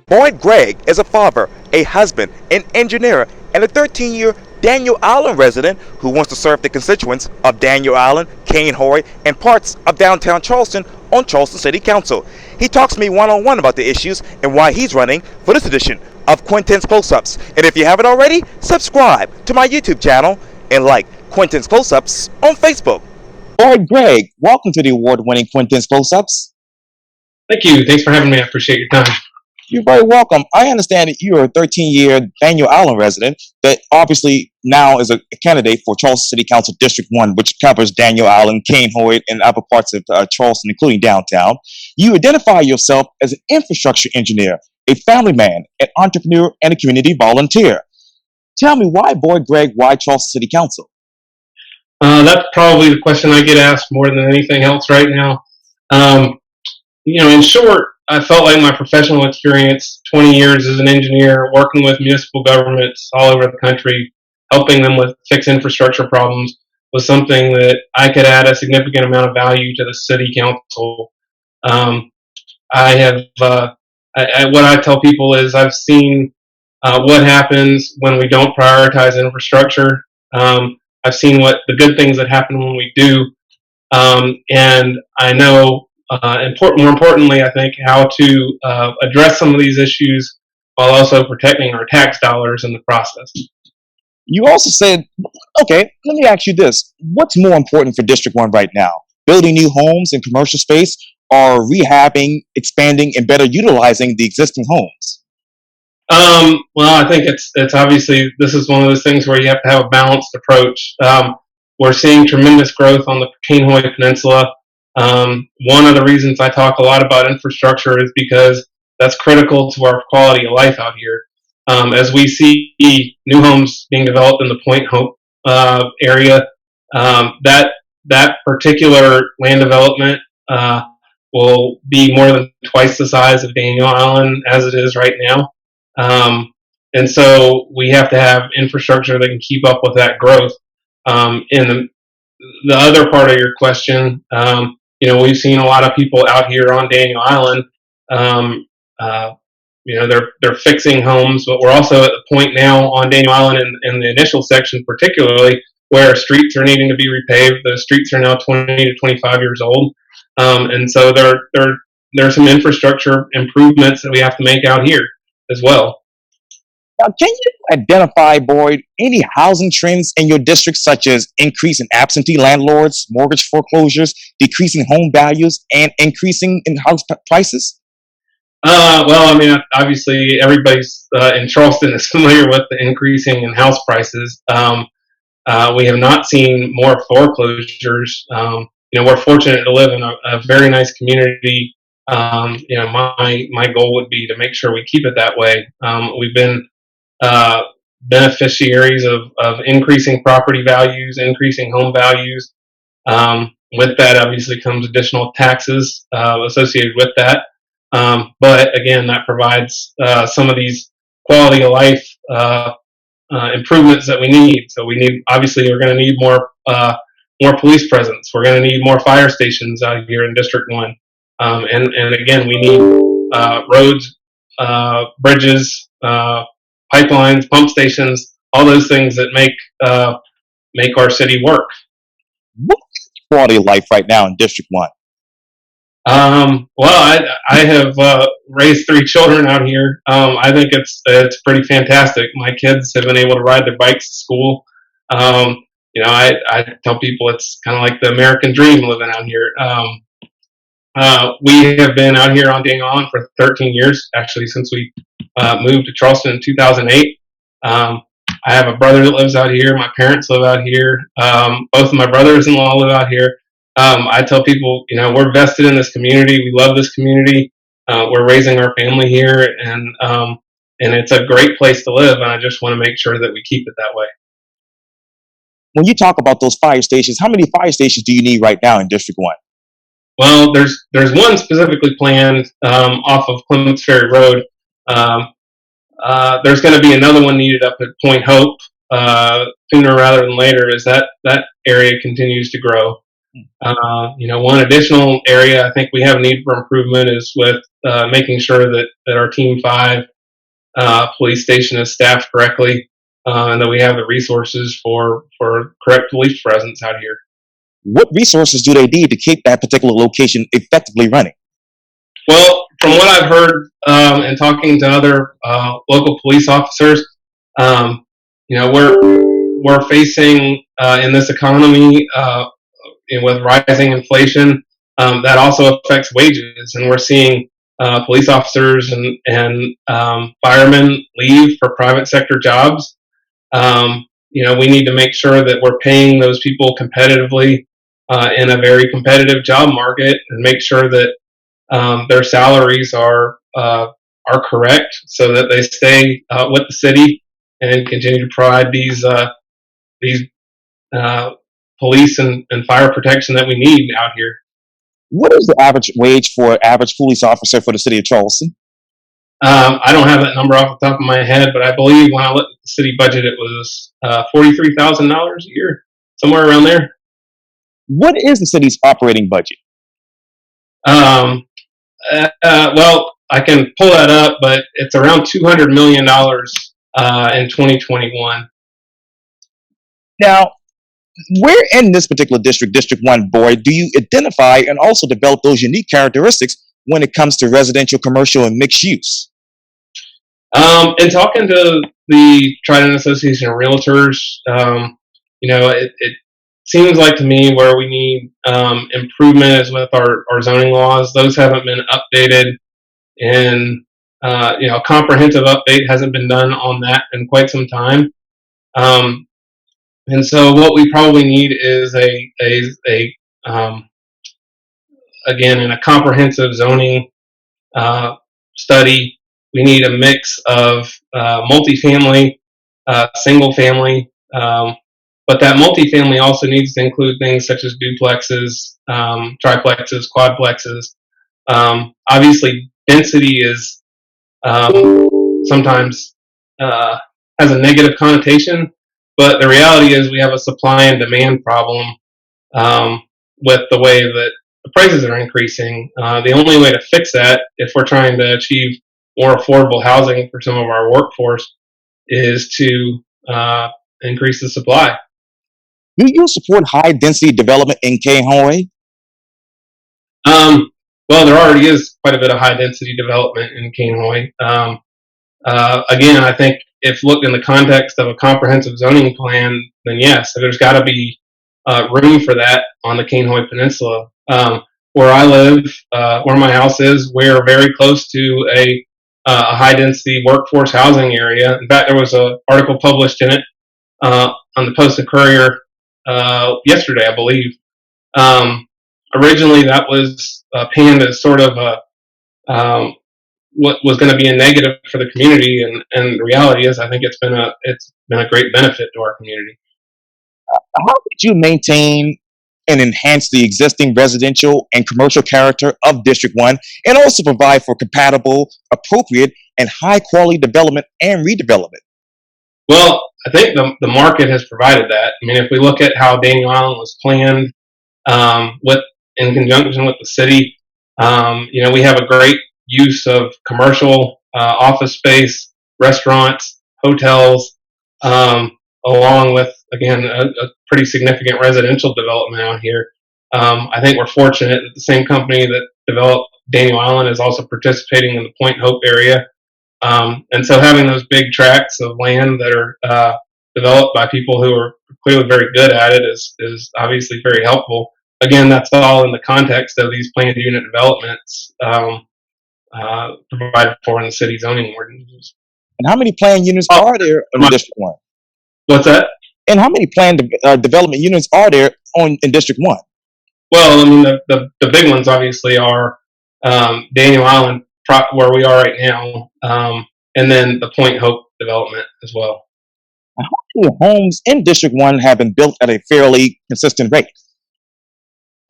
Boyd Gregg is a father, a husband, an engineer, and a 13-year Daniel Island resident who wants to serve the constituents of Daniel Island, Cainhoy, and parts of downtown Charleston on Charleston City Council. He talks to me one-on-one about the issues and why he's running for this edition of Quintin's Close-Ups. And if you haven't already, subscribe to my YouTube channel and like Quintin's Close-Ups on Facebook. Boyd Gregg, welcome to the award-winning Quintin's Close-Ups. Thank you. Thanks for having me. I appreciate your time. You're very welcome. I understand that you're a 13-year Daniel Island resident that obviously now is a candidate for Charleston City Council District 1, which covers Daniel Island, Cainhoy, and other parts of Charleston, including downtown. You identify yourself as an infrastructure engineer, a family man, an entrepreneur, and a community volunteer. Tell me, why Boyd Gregg, why Charleston City Council? That's probably the question I get asked more than anything else right now. In short, I felt like my professional experience, 20 years as an engineer, working with municipal governments all over the country, helping them with fix infrastructure problems, was something that I could add a significant amount of value to the city council. What I tell people is I've seen what happens when we don't prioritize infrastructure. I've seen what the good things that happen when we do, and I know. More importantly, I think how to address some of these issues while also protecting our tax dollars in the process. You also said, okay, let me ask you this. What's more important for District 1 right now? Building new homes and commercial space, or rehabbing, expanding, and better utilizing the existing homes? Well, I think it's obviously, this is one of those things where you have to have a balanced approach. We're seeing tremendous growth on the Cainhoy Peninsula. One of the reasons I talk a lot about infrastructure is because that's critical to our quality of life out here. As we see new homes being developed in the Point Hope area, that particular land development will be more than twice the size of Daniel Island as it is right now. And so we have to have infrastructure that can keep up with that growth. In the other part of your question, we've seen a lot of people out here on Daniel Island. They're fixing homes, but we're also at the point now on Daniel Island in the initial section, particularly where streets are needing to be repaved. The streets are now 20 to 25 years old, and so there's some infrastructure improvements that we have to make out here as well. Now, can you identify, Boyd, any housing trends in your district, such as increase in absentee landlords, mortgage foreclosures, decreasing home values, and increasing in house prices? Obviously, everybody's in Charleston is familiar with the increasing in house prices. We have not seen more foreclosures. We're fortunate to live in a very nice community. My goal would be to make sure we keep it that way. We've been beneficiaries of increasing property values, increasing home values. With that, obviously, comes additional taxes associated with that. But again, that provides some of these quality of life improvements that we need. So obviously, we're going to need more police presence. We're going to need more fire stations out here in District 1. And again, we need roads, bridges, pipelines, pump stations, all those things that make our city work. What's quality of life right now in District 1? I have raised 3 children out here. I think it's pretty fantastic. My kids have been able to ride their bikes to school. I tell people it's kind of like the American dream living out here. We have been out here on Daniel Island for 13 years, actually, since we moved to Charleston in 2008. I have a brother that lives out here. My parents live out here. Both of my brothers-in-law live out here. I tell people, we're vested in this community. We love this community. We're raising our family here, and it's a great place to live. And I just want to make sure that we keep it that way. When you talk about those fire stations, how many fire stations do you need right now in District 1? Well, there's one specifically planned off of Clements Ferry Road. There's going to be another one needed up at Point Hope sooner rather than later, as that area continues to grow. One additional area I think we have a need for improvement is with making sure that our Team 5 police station is staffed correctly, and that we have the resources for correct police presence out here. What resources do they need to keep that particular location effectively running? Well, from what I've heard and talking to other local police officers, um, we're facing in this economy with rising inflation, that also affects wages, and we're seeing police officers and firemen leave for private sector jobs. We need to make sure that we're paying those people competitively in a very competitive job market, and make sure that their salaries are correct, so that they stay with the city and continue to provide these police and fire protection that we need out here. What is the average wage for an average police officer for the city of Charleston? I don't have that number off the top of my head, but I believe when I looked at the city budget, it was $43,000 a year, somewhere around there. What is the city's operating budget? Well, I can pull that up, but it's around $200 million in 2021. Now, where in this particular district, District 1, Boyd, do you identify and also develop those unique characteristics when it comes to residential, commercial, and mixed use? In talking to the Trident Association of Realtors, it seems like to me where we need improvement is with our zoning laws. Those haven't been updated, and a comprehensive update hasn't been done on that in quite some time. And so what we probably need is again, in a comprehensive zoning study, we need a mix of multifamily, single family, but that multifamily also needs to include things such as duplexes, triplexes, quadplexes. Obviously, density is sometimes has a negative connotation, but the reality is we have a supply and demand problem with the way that the prices are increasing. The only way to fix that, if we're trying to achieve more affordable housing for some of our workforce, is to increase the supply. Do you support high density development in Cainhoy? Well, there already is quite a bit of high density development in Cainhoy. Again, I think if looked in the context of a comprehensive zoning plan, then yes, there's got to be room for that on the Cainhoy Peninsula. Where I live, where my house is, we're very close to a high density workforce housing area. In fact, there was an article published in it on the Post and Courier yesterday, I believe. Originally, that was panned as sort of what was going to be a negative for the community, and the reality is, I think it's been a great benefit to our community. How could you maintain and enhance the existing residential and commercial character of District 1 and also provide for compatible, appropriate, and high quality development and redevelopment? Well, I think the market has provided that. I mean, if we look at how Daniel Island was planned in conjunction with the city, we have a great use of commercial office space, restaurants, hotels, along with, again, a pretty significant residential development out here. I think we're fortunate that the same company that developed Daniel Island is also participating in the Point Hope area. And so having those big tracts of land that are developed by people who are clearly very good at it is obviously very helpful. Again, that's all in the context of these planned unit developments provided for in the city zoning ordinances. And how many planned units are there in District 1? What's that? And how many planned development units are there in District 1? Well, I mean, the big ones obviously are Daniel Island, where we are right now, and then the Point Hope development as well. How many homes in District 1 have been built at a fairly consistent rate?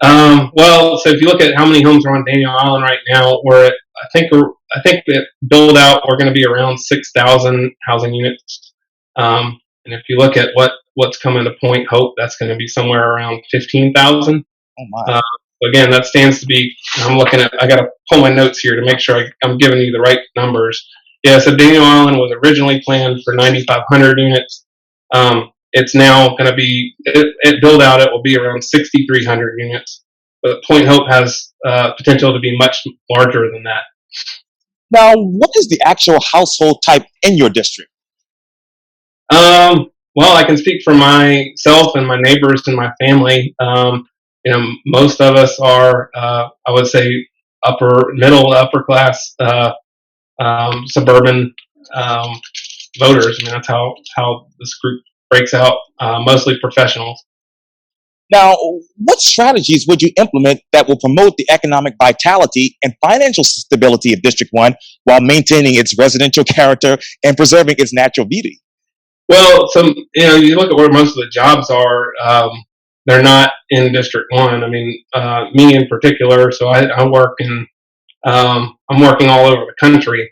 Well, so if you look at how many homes are on Daniel Island right now, I think that build out, we're going to be around 6,000 housing units. And if you look at what's coming to Point Hope, that's going to be somewhere around 15,000. Oh my. Uh, Again, that stands to be. I'm looking at. I got to pull my notes here to make sure I'm giving you the right numbers. Yeah, so Daniel Island was originally planned for 9,500 units. It's now going to be at build out. It will be around 6,300 units. But Point Hope has potential to be much larger than that. Now, what is the actual household type in your district? Well, I can speak for myself and my neighbors and my family. Most of us are, I would say, middle, upper class, suburban voters. I mean, that's how this group breaks out. Mostly professionals. Now, what strategies would you implement that will promote the economic vitality and financial stability of District 1 while maintaining its residential character and preserving its natural beauty? Well, you look at where most of the jobs are. They're not in District One. I mean, me in particular. So I work in. I'm working all over the country.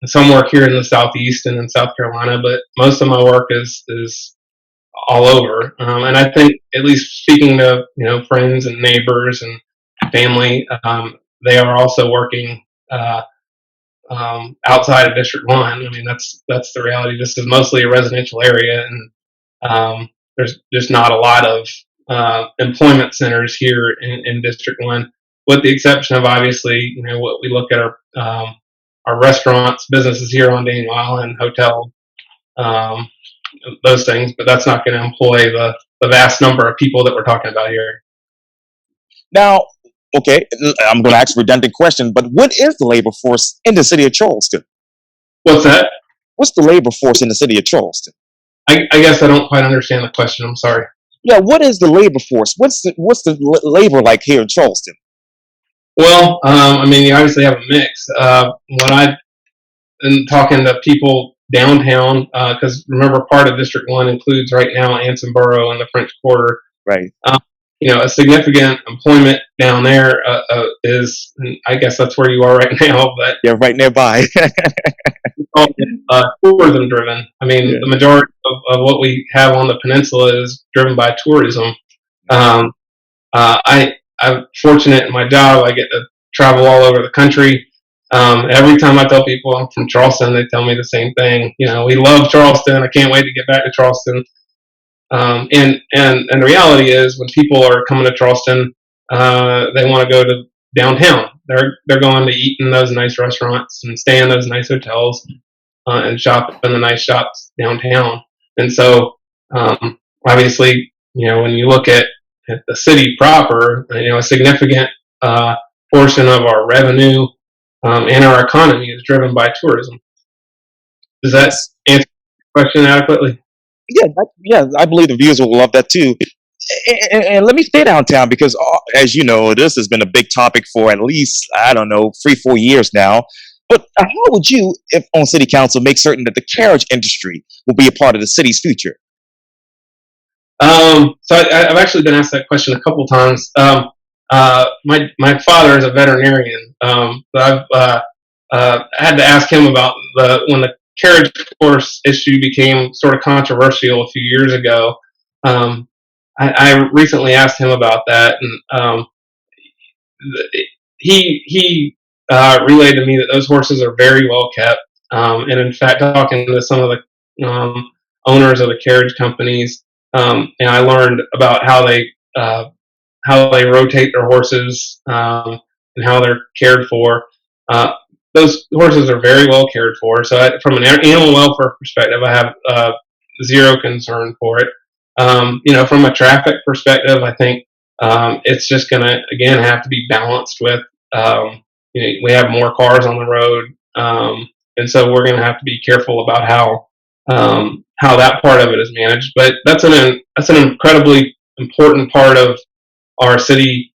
Some work here in the Southeast and in South Carolina, but most of my work is all over. And I think, at least speaking to friends and neighbors and family, they are also working. Outside of District One. I mean, that's the reality. This is mostly a residential area, and there's just not a lot of employment centers here in District One, with the exception of obviously, what we look at our restaurants, businesses here on Daniel Island, hotels, um, those things. But that's not going to employ the vast number of people that we're talking about here. Now, okay, I'm going to ask a redundant question, but what is the labor force in the city of Charleston? What's that? What's the labor force in the city of Charleston? I guess I don't quite understand the question. I'm sorry. Yeah, what is the labor force? What's the labor like here in Charleston? Well, I mean, you obviously have a mix. When I've been talking to people downtown, because remember, part of District 1 includes right now Ansonborough and the French Quarter. Right. A significant employment down there is, and I guess that's where you are right now, but yeah, right nearby. Tourism driven. I mean, the majority of what we have on the peninsula is driven by tourism. I'm fortunate in my job. I get to travel all over the country. Every time I tell people I'm from Charleston, they tell me the same thing. We love Charleston. I can't wait to get back to Charleston. And the reality is, when people are coming to Charleston, they want to go to downtown. They're going to eat in those nice restaurants and stay in those nice hotels and shop in the nice shops downtown. And so, obviously, when you look at the city proper, a significant portion of our revenue and our economy is driven by tourism. Does that answer the question adequately? Yeah, I believe the viewers will love that too. And let me stay downtown because, as you know, this has been a big topic for at least, I don't know, 3-4 years now. But how would you, if on City Council, make certain that the carriage industry will be a part of the city's future? So I've actually been asked that question a couple times. My father is a veterinarian, but I've had to ask him about when the carriage horse issue became sort of controversial a few years ago. I recently asked him about that, and he relayed to me that those horses are very well kept. And in fact, talking to some of the owners of the carriage companies, and I learned about how they rotate their horses and how they're cared for. Those horses are very well cared for. So, from an animal welfare perspective, I have zero concern for it. From a traffic perspective, I think it's just going to again have to be balanced with. We have more cars on the road, and so we're going to have to be careful about how that part of it is managed. But that's an incredibly important part of our city's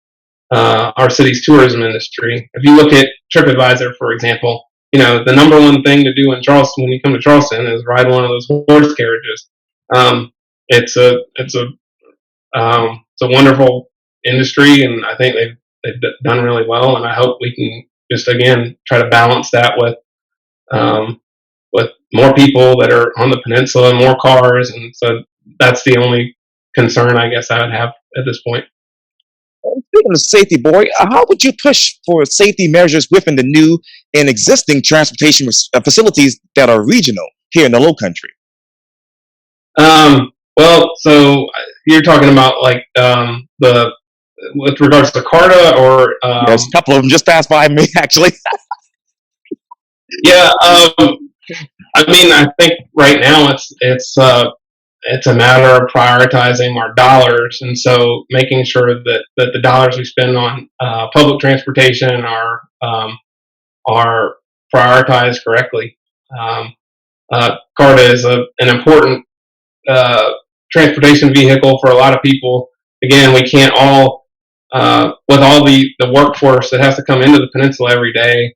tourism industry. If you look at TripAdvisor, for example, the number one thing to do in Charleston when you come to Charleston is ride one of those horse carriages. It's a wonderful industry, and I think they've done really well. And I hope we can just again try to balance that with more people that are on the peninsula, more cars, and so that's the only concern I guess I would have at this point. Speaking of safety, boy, how would you push for safety measures within the new and existing transportation facilities that are regional here in the Low Country? Well, so you're talking about like the with regards to CARTA or There's a couple of them just passed by me, actually. yeah. I mean, I think right now it's a matter of prioritizing our dollars, and so making sure that the dollars we spend on public transportation are prioritized correctly. Um, CARTA is an important transportation vehicle for a lot of people. Again, we can't all, with all the workforce that has to come into the peninsula every day,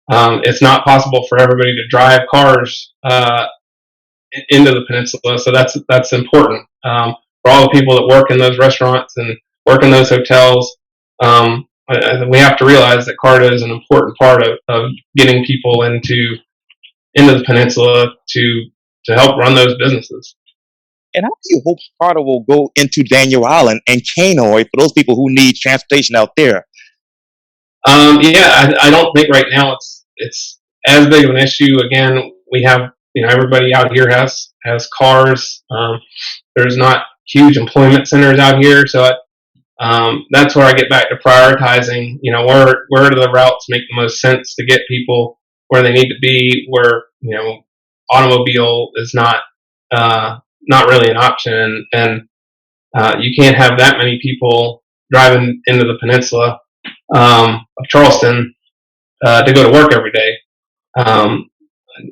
it's not possible for everybody to drive cars into the peninsula. So that's important for all the people that work in those restaurants and work in those hotels. We have to realize that CARTA is an important part of getting people into the peninsula to help run those businesses. And how do you hope CARTA will go into Daniel Island and Cainhoy for those people who need transportation out there? Yeah, I don't think right now it's as big of an issue. Again, we have everybody out here has cars. There's not huge employment centers out here, so that's where I get back to prioritizing. Where do the routes make the most sense to get people where they need to be? Where automobile is not really an option, and you can't have that many people driving into the peninsula of Charleston to go to work every day.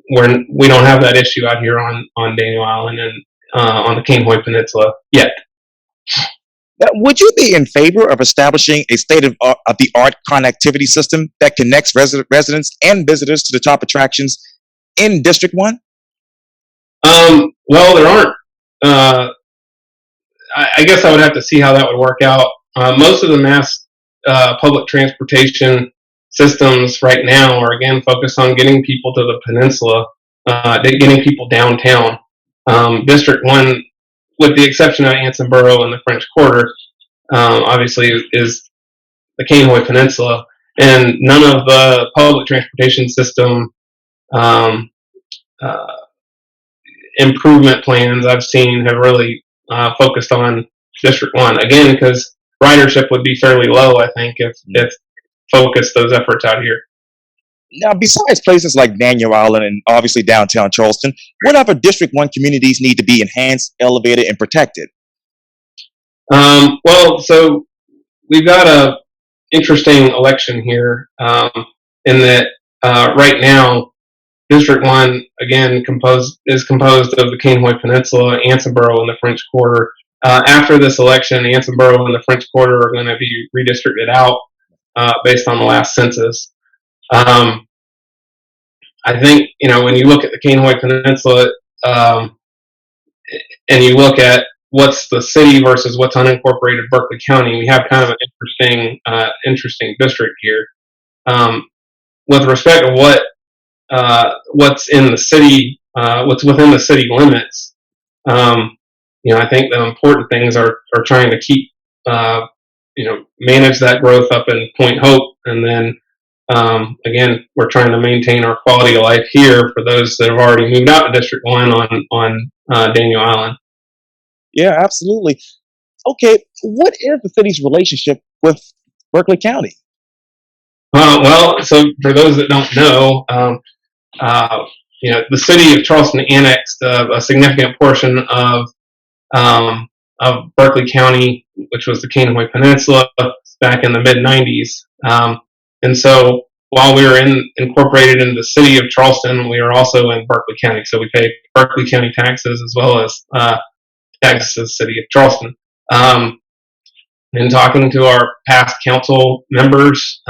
We don't have that issue out here on Daniel Island and on the Cainhoy Peninsula yet. Now, would you be in favor of establishing a state-of-the-art connectivity system that connects residents and visitors to the top attractions in District 1? Well, there aren't. I guess I would have to see how that would work out. Most of the mass public transportation systems right now are again focused on getting people to the peninsula, getting people downtown. District 1, with the exception of Ansonborough and the French Quarter, obviously is the Cainhoy Peninsula, and none of the public transportation system improvement plans I've seen have really focused on District 1. Again, because ridership would be fairly low, I think, if focused those efforts out here. Now, besides places like Daniel Island and obviously downtown Charleston, what other District 1 communities need to be enhanced, elevated, and protected? Well, so we've got a interesting election here in that right now District 1 again is composed of the Cainhoy Peninsula, Ansonborough, and the French Quarter. After this election, Ansonborough and the French Quarter are going to be redistricted out based on the last census. I think when you look at the Cainhoy Peninsula and you look at what's the city versus what's unincorporated Berkeley County, we have kind of an interesting district here. With respect to what's in the city, what's within the city limits, I think the important things are trying to keep manage that growth up in Point Hope, and then again, we're trying to maintain our quality of life here for those that have already moved out to District 1 on Daniel Island. Yeah, absolutely. Okay, what is the city's relationship with Berkeley County? Well, so for those that don't know, the city of Charleston annexed a significant portion of Berkeley County, which was the Cainhoy Peninsula, back in the mid '90s. And so while we were incorporated into the city of Charleston, we were also in Berkeley County. So we pay Berkeley County taxes as well as taxes to the city of Charleston. In talking to our past council members,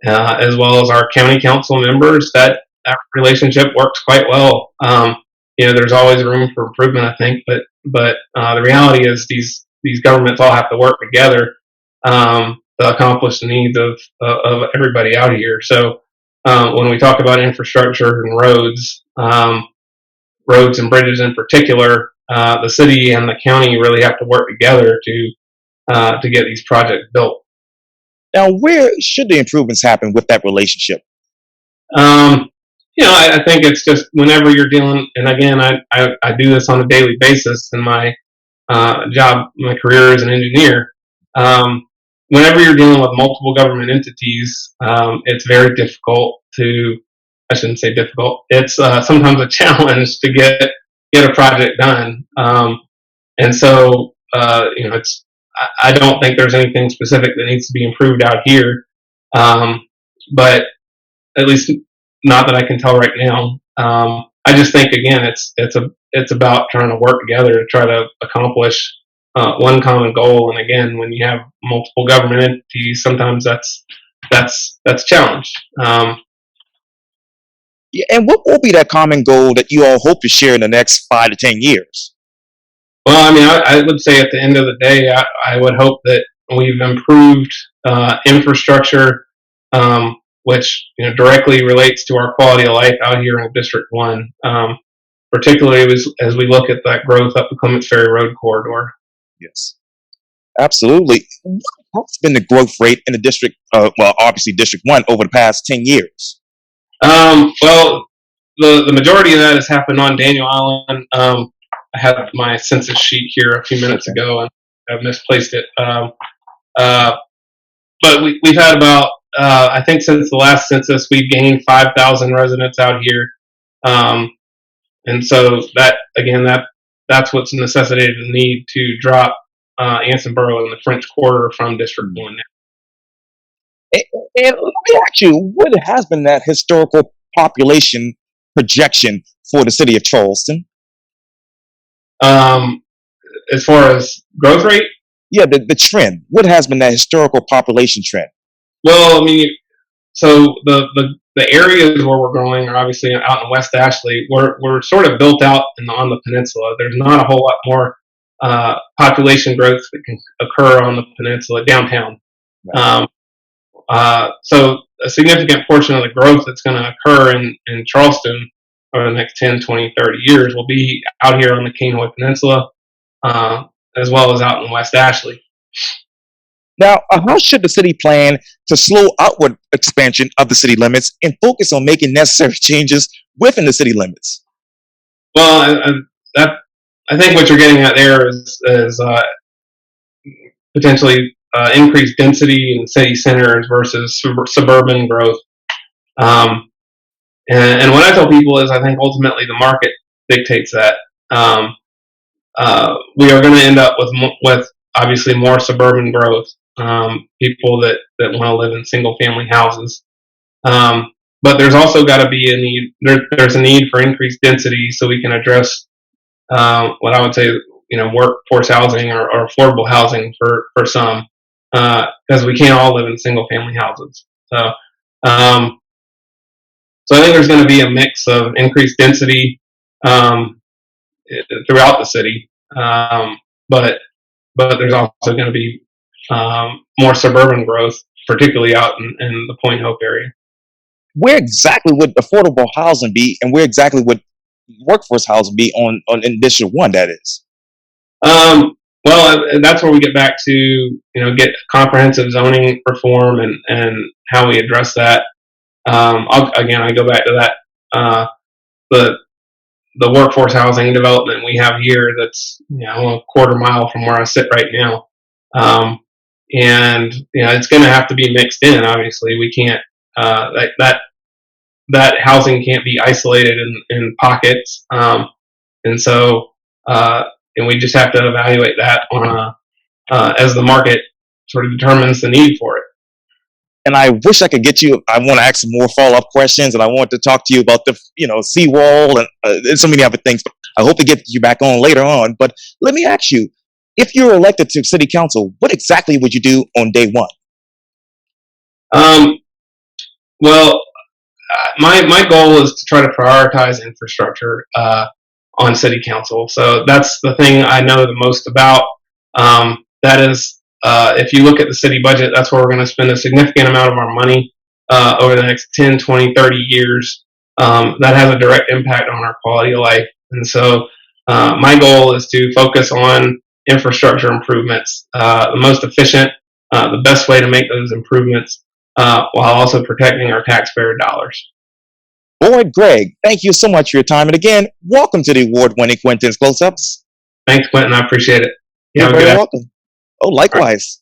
as well as our county council members, that relationship works quite well. There's always room for improvement, I think, but the reality is these governments all have to work together to accomplish the needs of everybody out here. So when we talk about infrastructure and roads and bridges in particular, the city and the county really have to work together to get these projects built. Now, where should the improvements happen with that relationship? Um, I think it's just whenever you're dealing, and again, I do this on a daily basis in my job, my career as an engineer. Whenever you're dealing with multiple government entities, it's very difficult to, I shouldn't say difficult, it's sometimes a challenge to get a project done. And so, I don't think there's anything specific that needs to be improved out here. But at least not that I can tell right now. I just think again, it's about trying to work together to try to accomplish one common goal. And again, when you have multiple government entities, sometimes that's challenged. Yeah, and what will be that common goal that you all hope to share in the next 5 to 10 years? Well, I mean, I would say at the end of the day, I would hope that we've improved infrastructure, which directly relates to our quality of life out here in District 1, particularly as we look at that growth up the Clements Ferry Road corridor. Yes, absolutely. What's been the growth rate in the district? Well, obviously District 1 over the past 10 years. Well, the majority of that has happened on Daniel Island. I had my census sheet here a few minutes ago, and I misplaced it. But we've had about, I think since the last census, we've gained 5,000 residents out here. And so that's what's necessitated the need to drop Ansonborough and the French Quarter from District 1 now. And let me ask you, what has been that historical population projection for the city of Charleston? As far as growth rate? Yeah, the trend. What has been that historical population trend? Well, I mean, so the areas where we're growing are obviously out in West Ashley. We're sort of built out on the peninsula. There's not a whole lot more population growth that can occur on the peninsula downtown. Right. So a significant portion of the growth that's going to occur in Charleston over the next 10, 20, 30 years will be out here on the Cainhoy Peninsula, as well as out in West Ashley. Now, how should the city plan to slow outward expansion of the city limits and focus on making necessary changes within the city limits? Well, I think what you're getting at there is potentially increased density in city centers versus suburban growth. And what I tell people is I think ultimately the market dictates that. We are going to end up with obviously more suburban growth, people that want to live in single family houses. But there's also got to be a need, there's a need for increased density so we can address what I would say, workforce housing or affordable housing for some, because we can't all live in single family houses. So I think there's going to be a mix of increased density throughout the city, but there's also going to be more suburban growth, particularly out in the Point Hope area. Where exactly would affordable housing be, and where exactly would workforce housing be in District 1? That is. Well, that's where we get back to get comprehensive zoning reform and how we address that. I go back to that the workforce housing development we have here that's a quarter mile from where I sit right now, and it's going to have to be mixed in. Obviously, we can't that housing can't be isolated in pockets, and so and we just have to evaluate that on as the market sort of determines the need for it. And I wish I could get you. I want to ask some more follow-up questions, and I want to talk to you about the seawall and so many other things. But I hope to get you back on later on. But let me ask you, if you're elected to city council, what exactly would you do on day one? Well, my goal is to try to prioritize infrastructure on city council. So that's the thing I know the most about. That is, if you look at the city budget, that's where we're going to spend a significant amount of our money over the next 10, 20, 30 years. That has a direct impact on our quality of life. And so my goal is to focus on infrastructure improvements, the most efficient, the best way to make those improvements, while also protecting our taxpayer dollars. Boyd Gregg, thank you so much for your time. And again, welcome to the award-winning Quintin's Close-Ups. Thanks, Quintin. I appreciate it. You You're have a very good welcome. Oh, likewise.